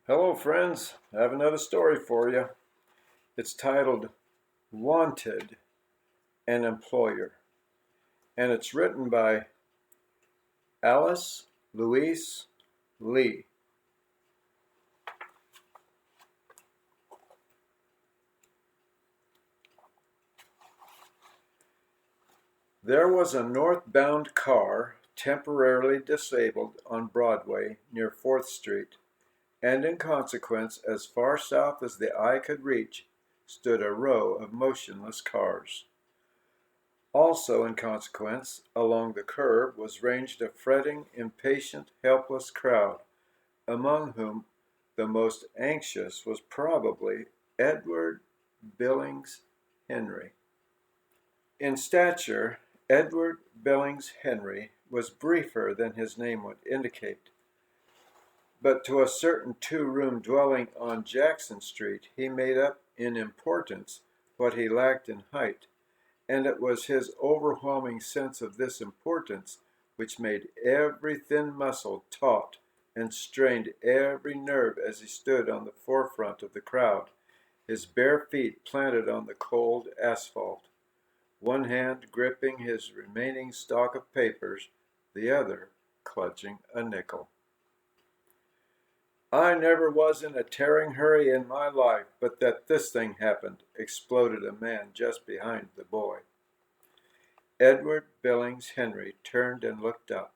Hello, friends. I have another story for you. It's titled Wanted, an Employer, and it's written by Alice Louise Lee. There was a northbound car temporarily disabled on Broadway near 4th Street, and in consequence, as far south as the eye could reach, stood a row of motionless cars. Also in consequence, along the curb was ranged a fretting, impatient, helpless crowd, among whom the most anxious was probably Edward Billings Henry. In stature, Edward Billings Henry was briefer than his name would indicate, but to a certain two-room dwelling on Jackson Street he made up in importance what he lacked in height, and it was his overwhelming sense of this importance which made every thin muscle taut and strained every nerve as he stood on the forefront of the crowd, his bare feet planted on the cold asphalt, one hand gripping his remaining stock of papers, the other clutching a nickel. "I never was in a tearing hurry in my life but that this thing happened," exploded a man just behind the boy. Edward Billings Henry turned and looked up.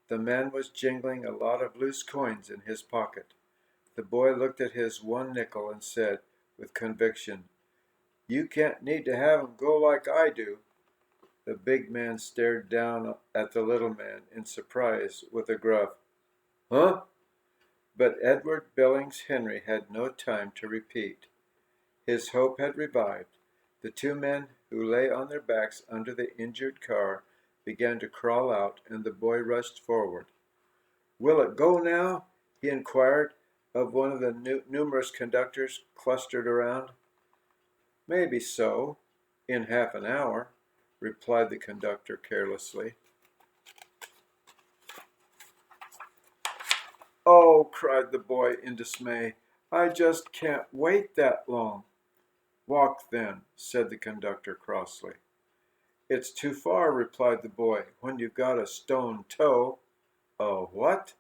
The man was jingling a lot of loose coins in his pocket. The boy looked at his one nickel and said, with conviction, "You can't need to have 'em go like I do." The big man stared down at the little man in surprise with a gruff, "Huh?" But Edward Billings Henry had no time to repeat. His hope had revived. The two men who lay on their backs under the injured car began to crawl out, and the boy rushed forward. "Will it go now?" he inquired of one of the numerous conductors clustered around. "Maybe so, in half an hour," replied the conductor carelessly. "Oh," cried the boy in dismay, "I just can't wait that long." "Walk then," said the conductor crossly. "It's too far," replied the boy, "when you've got a stone toe." "A what?"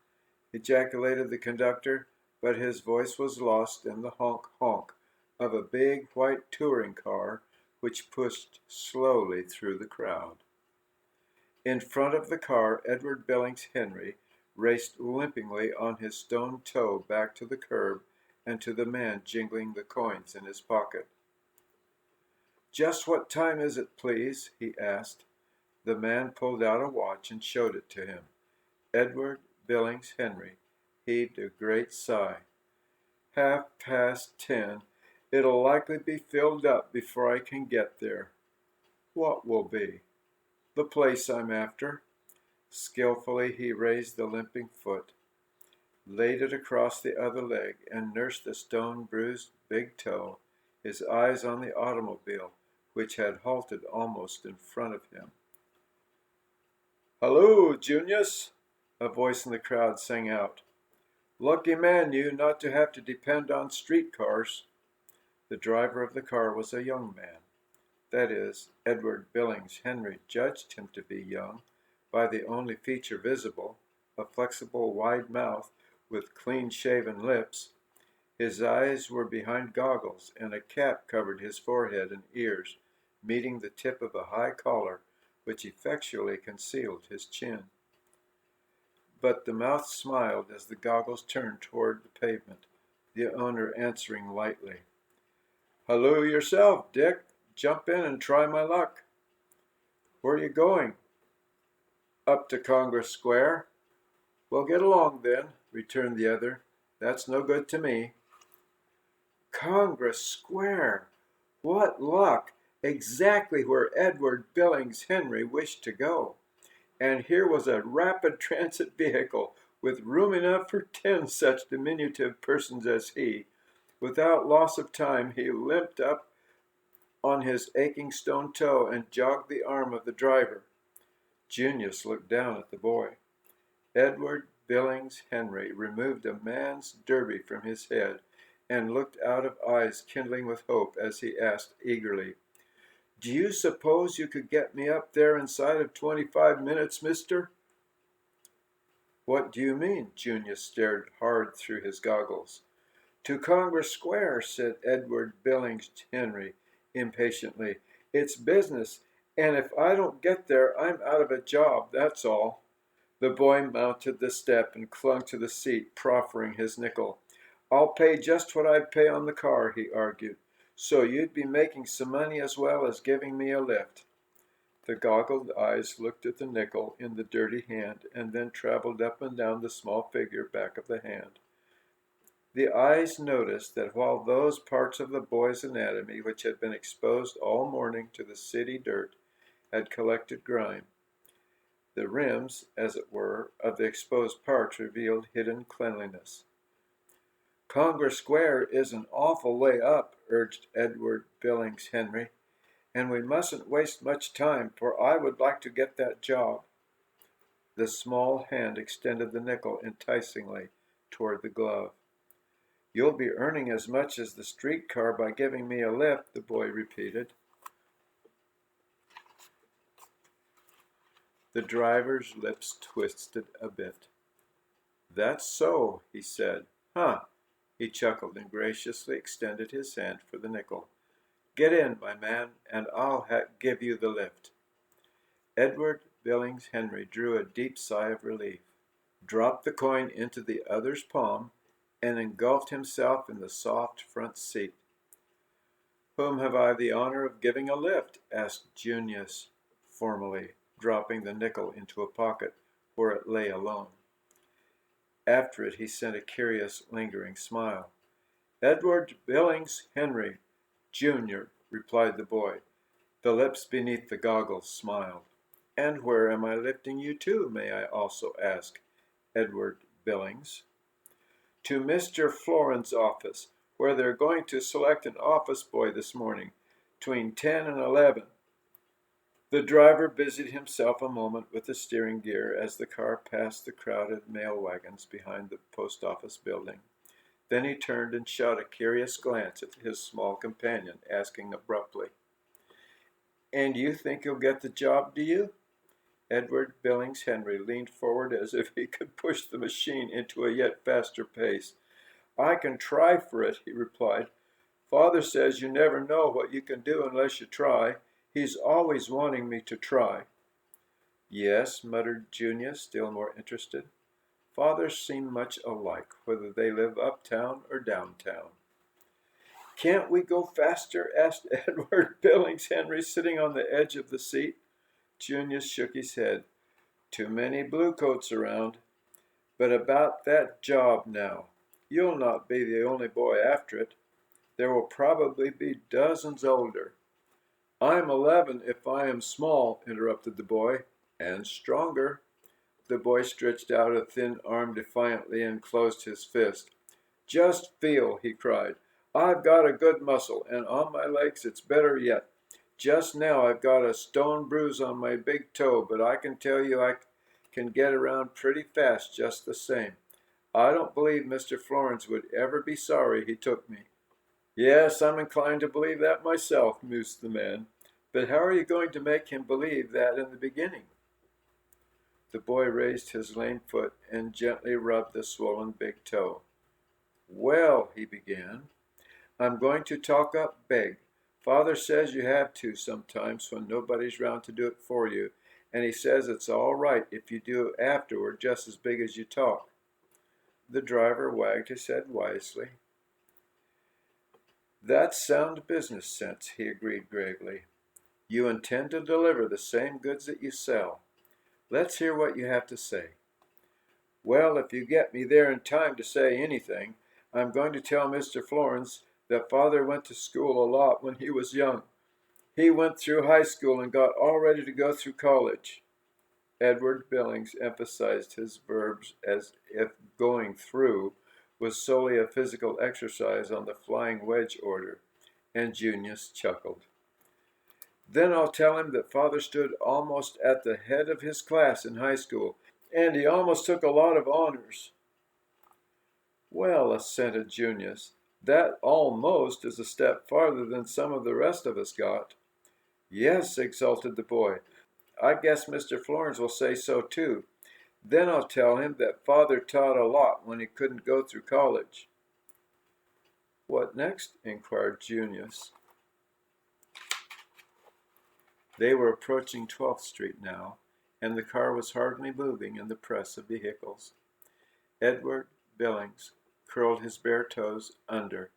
ejaculated the conductor, but his voice was lost in the honk-honk of a big white touring car which pushed slowly through the crowd. In front of the car, Edward Billings Henry raced limpingly on his stone toe back to the curb and to the man jingling the coins in his pocket. "Just what time is it, please?" he asked. The man pulled out a watch and showed it to him. Edward Billings Henry heaved a great sigh. "10:30. It'll likely be filled up before I can get there." "What will be?" "The place I'm after." Skillfully he raised the limping foot, laid it across the other leg, and nursed the stone-bruised big toe, his eyes on the automobile, which had halted almost in front of him. "Halloo, Junius!" a voice in the crowd sang out. "Lucky man you not to have to depend on streetcars." The driver of the car was a young man. That is, Edward Billings Henry judged him to be young by the only feature visible, a flexible wide mouth with clean-shaven lips. His eyes were behind goggles, and a cap covered his forehead and ears, meeting the tip of a high collar which effectually concealed his chin. But the mouth smiled as the goggles turned toward the pavement, the owner answering lightly, "Halloo yourself, Dick. Jump in and try my luck." "Where are you going?" "Up to Congress Square." "Well, get along then," returned the other. "That's no good to me." Congress Square! What luck! Exactly where Edward Billings Henry wished to go. And here was a rapid transit vehicle with room enough for 10 such diminutive persons as he. Without loss of time, he limped up on his aching stone toe and jogged the arm of the driver. Junius looked down at the boy. Edward Billings Henry removed a man's derby from his head and looked out of eyes kindling with hope as he asked eagerly, "Do you suppose you could get me up there inside of 25 minutes, mister?" "What do you mean?" Junius stared hard through his goggles. "To Congress Square," said Edward Billings Henry impatiently. "It's business, and if I don't get there I'm out of a job, that's all." The boy mounted the step and clung to the seat, proffering his nickel. "I'll pay just what I'd pay on the car," he argued. "So you'd be making some money as well as giving me a lift." The goggled eyes looked at the nickel in the dirty hand and then traveled up and down the small figure back of the hand. The eyes noticed that while those parts of the boy's anatomy which had been exposed all morning to the city dirt had collected grime, the rims, as it were, of the exposed parts revealed hidden cleanliness. "Congress Square is an awful way up," urged Edward Billings Henry, "and we mustn't waste much time, for I would like to get that job." The small hand extended the nickel enticingly toward the glove. "You'll be earning as much as the streetcar by giving me a lift," the boy repeated. The driver's lips twisted a bit. "That's so," he said. "Huh." He chuckled and graciously extended his hand for the nickel. "Get in, my man, and I'll give you the lift." Edward Billings Henry drew a deep sigh of relief, dropped the coin into the other's palm, and engulfed himself in the soft front seat. "Whom have I the honor of giving a lift?" asked Junius formally, dropping the nickel into a pocket where it lay alone. After it he sent a curious, lingering smile. "Edward Billings Henry, Jr.," replied the boy. The lips beneath the goggles smiled. "And where am I lifting you to, may I also ask, Edward Billings?" "To Mr. Florin's office, where they're going to select an office boy this morning, between 10 and 11. The driver busied himself a moment with the steering gear as the car passed the crowded mail wagons behind the post office building. Then he turned and shot a curious glance at his small companion, asking abruptly, "And you think you'll get the job, do you?" Edward Billings Henry leaned forward as if he could push the machine into a yet faster pace. "I can try for it," he replied. "Father says you never know what you can do unless you try. He's always wanting me to try." "Yes," muttered Junius, still more interested. "Fathers seem much alike, whether they live uptown or downtown." "Can't we go faster?" asked Edward Billings Henry, sitting on the edge of the seat. Junius shook his head. "Too many bluecoats around. But about that job now. You'll not be the only boy after it. There will probably be dozens older." "I'm 11 if I am small," interrupted the boy. "And stronger." The boy stretched out a thin arm defiantly and closed his fist. "Just feel," he cried. "I've got a good muscle, and on my legs it's better yet. Just now I've got a stone bruise on my big toe, but I can tell you I can get around pretty fast just the same. I don't believe Mr. Florence would ever be sorry he took me." "Yes, I'm inclined to believe that myself," mused the man. "But how are you going to make him believe that in the beginning?" The boy raised his lame foot and gently rubbed the swollen big toe. "Well," he began, "I'm going to talk up big. Father says you have to sometimes when nobody's round to do it for you, and he says it's all right if you do it afterward just as big as you talk." The driver wagged his head wisely. "That's sound business sense," he agreed gravely. "You intend to deliver the same goods that you sell. Let's hear what you have to say." "Well, if you get me there in time to say anything, I'm going to tell Mr. Florence that Father went to school a lot when he was young. He went through high school and got all ready to go through college." Edward Billings emphasized his verbs as if "going through" was solely a physical exercise on the flying wedge order, and Junius chuckled. "Then I'll tell him that Father stood almost at the head of his class in high school, and he almost took a lot of honors." "Well," assented Junius, "that 'almost' is a step farther than some of the rest of us got." "Yes," exulted the boy, "I guess Mr. Florence will say so too. Then I'll tell him that father taught a lot when he couldn't go through college." "What next?" inquired Junius. They were approaching 12th Street now, and the car was hardly moving in the press of vehicles. Edward Billings curled his bare toes under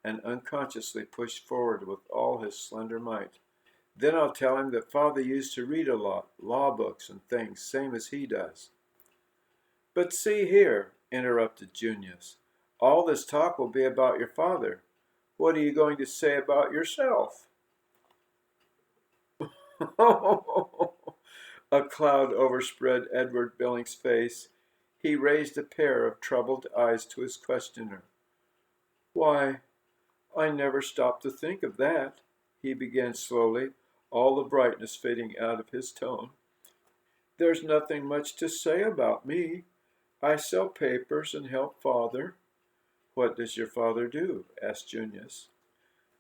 and unconsciously pushed forward with all his slender might. "Then I'll tell him that father used to read a lot, law books and things, same as he does." "But see here," interrupted Junius, "all this talk will be about your father. What are you going to say about yourself?" A cloud overspread Edward Billings' face. He raised a pair of troubled eyes to his questioner. "Why, I never stopped to think of that," he began slowly, all the brightness fading out of his tone. "There's nothing much to say about me. I sell papers and help father." "What does your father do?" asked Junius.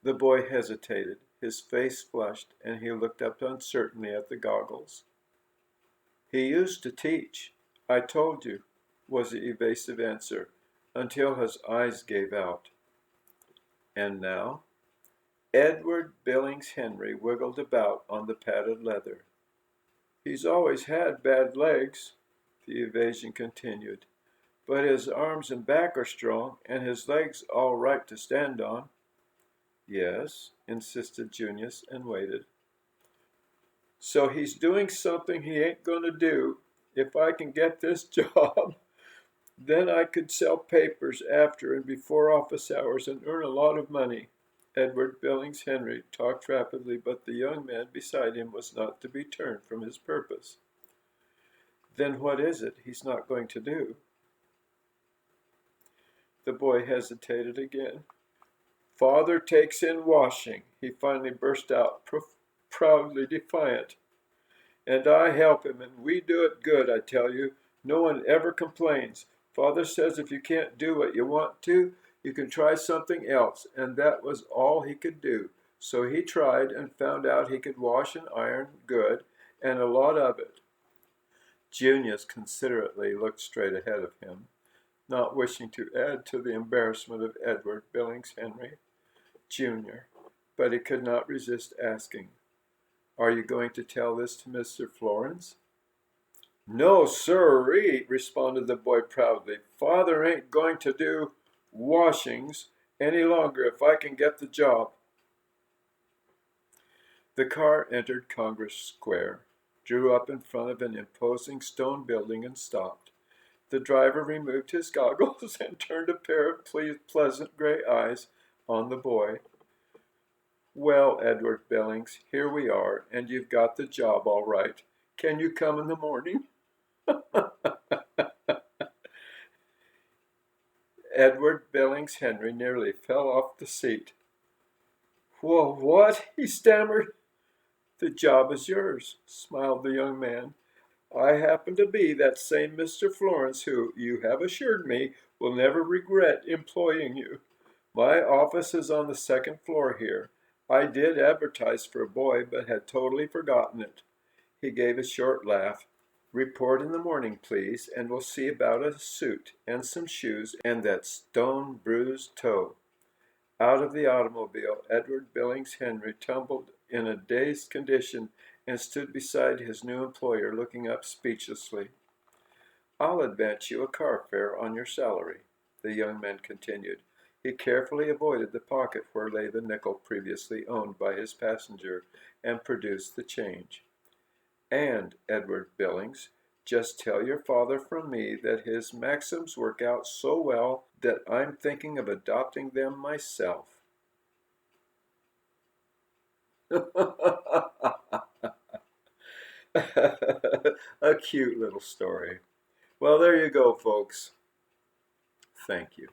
The boy hesitated. His face flushed, and he looked up uncertainly at the goggles. "He used to teach, I told you," was the evasive answer, until his eyes gave out. "And now?" Edward Billings Henry wiggled about on the padded leather. "He's always had bad legs," the evasion continued, "but his arms and back are strong, and his legs all right to stand on." "Yes," insisted Junius, and waited. "So he's doing something he ain't gonna do. If I can get this job, then I could sell papers after and before office hours and earn a lot of money." Edward Billings Henry talked rapidly, but the young man beside him was not to be turned from his purpose. "Then what is it he's not going to do?" The boy hesitated again. "Father takes in washing," he finally burst out, proudly defiant. "And I help him, and we do it good, I tell you. No one ever complains. Father says if you can't do what you want to, you can try something else, and that was all he could do. So he tried and found out he could wash and iron good, and a lot of it." Junius considerately looked straight ahead of him, not wishing to add to the embarrassment of Edward Billings Henry, Jr., but he could not resist asking, "Are you going to tell this to Mr. Florence?" "No, sirree," responded the boy proudly. "Father ain't going to do washings any longer if I can get the job." The car entered Congress Square, drew up in front of an imposing stone building, and stopped. The driver removed his goggles and turned a pair of pleasant gray eyes on the boy. "Well, Edward Billings, here we are, and you've got the job all right. Can you come in the morning?" Edward Billings Henry nearly fell off the seat. "Whoa, what?" he stammered. "The job is yours," smiled the young man. "I happen to be that same Mr. Florence who, you have assured me, will never regret employing you. My office is on the second floor here. I did advertise for a boy, but had totally forgotten it." He gave a short laugh. "Report in the morning, please, and we'll see about a suit and some shoes and that stone bruised toe." Out of the automobile, Edward Billings Henry tumbled in a dazed condition and stood beside his new employer, looking up speechlessly. "I'll advance you a car fare on your salary," the young man continued. He carefully avoided the pocket where lay the nickel previously owned by his passenger and produced the change. "And, Edward Billings, just tell your father from me that his maxims work out so well that I'm thinking of adopting them myself." A cute little story. Well, there you go, folks. Thank you.